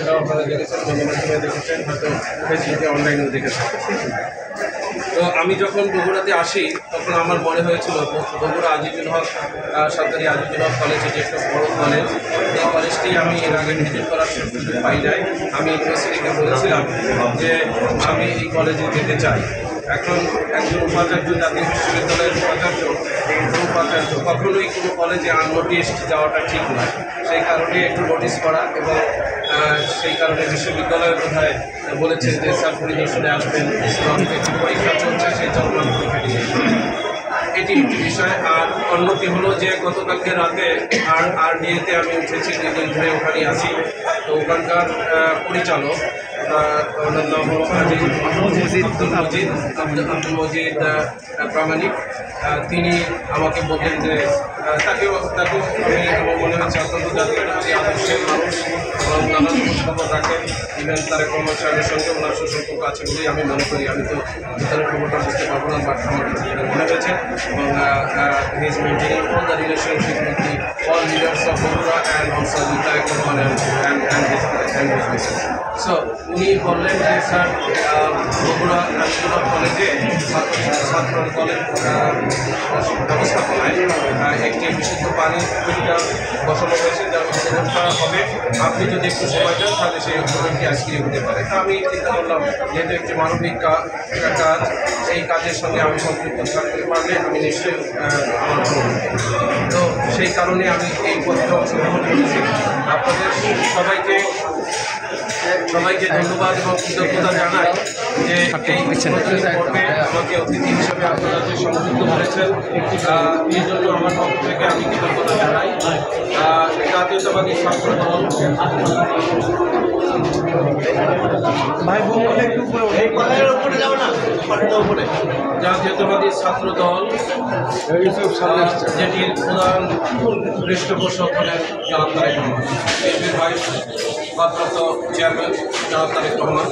শিক্ষার্থীরাও আপনারা দেখেছেন, গণমাধ্যমে দেখেছেন, হয়তো ফেসবুকে অনলাইনেও দেখেছেন। তো আমি যখন বগুড়াতে আসি তখন আমার মনে হয়েছিল বগুড়া আজিজুল হক সরকারি আজিজুল হক কলেজ, এটি একটা বড় কলেজ। এই কলেজটি আমি এর আগে ভিজিট করার সুযোগ পাই নাই। আমি ইউনিভার্সিটিকে বলেছিলাম যে আমি এই কলেজে যেতে চাই। এখন একজন উপাচার্য, জাতীয় বিশ্ববিদ্যালয়ের উপাচার্য কখনোই কোনো কলেজে আননোটিসড যাওয়াটা ঠিক নয়। সেই কারণে একটু নোটিস করা, এবং সেই কারণে বিশ্ববিদ্যালয়ের কোথায় বলেছেন যে স্যার পরিদর্শনে আসবেন, এবং একটি পরীক্ষা চলছে, সেই চলমান পরীক্ষাটি এটি একটি বিষয়। আর অন্যটি হলো যে গতকালকে রাতে আরডিএতে আমি উঠেছি, 2 দিন ধরে ওখানেই আছি। তো ওখানকার পরিচালক ওনার নাম হলো আব্দুল মজিদ প্রামাণিক। তিনি আমাকে বললেন যে তাকেও আমি আমার মনে হচ্ছে অত্যন্ত জাতীয়তাবাদী আদর্শের মানুষ, এবং নানান খোঁজখবর রাখেন। ইভেন তারেক রহমান সাহেবের সঙ্গে ওনার সুসম্পর্ক আছে বলেই আমি মনে করি। আমি তো ভিতরের খবরটা বুঝতে পারবো না, বাট আমার কাছে যেটা মনে হয়েছে। এবং he is maintaining all the relationship with the all leaders of Bogura and also with Tarique Rahman and his missus. So উনি বললেন যে স্যার বগুড়া আজিজুল হক কলেজে ছাত্র কলেজ ব্যবস্থাপনায় একটি বিশুদ্ধ পানির ফিল্টার বসানো হয়েছে, যার উদ্বোধন করা হবে। আপনি যদি একটু সময় দেন তাহলে সেই উদ্বোধনটি আজকে হতে পারে। তা আমি চিন্তা করলাম, যেহেতু একটি মানবিক কাজ, এই কাজের সঙ্গে আমি সম্পৃক্ত থাকতে পারলে আমি নিশ্চয়ই আমার ভালো। তো সেই কারণে আমি এই পথে অংশগ্রহণ করেছি। আপনাদের সবাইকে ধন্যবাদ এবং কৃতজ্ঞতা জানাই যে আমাকে অতিথি হিসেবে আপনারা যে সংযুক্ত করেছেন, এই জন্য আমার পক্ষ থেকে আমি কৃতজ্ঞতা জানাই। জাতীয়তাবাদী ছাত্র দল জাতীয়তাবাদী ছাত্র দল যেটির প্রধান পৃষ্ঠপোষক হলেন জনাব তারেক রহমান, বিএনপির ভাইস ভারপ্রাপ্ত চেয়ারম্যান জনাব তারেক রহমান,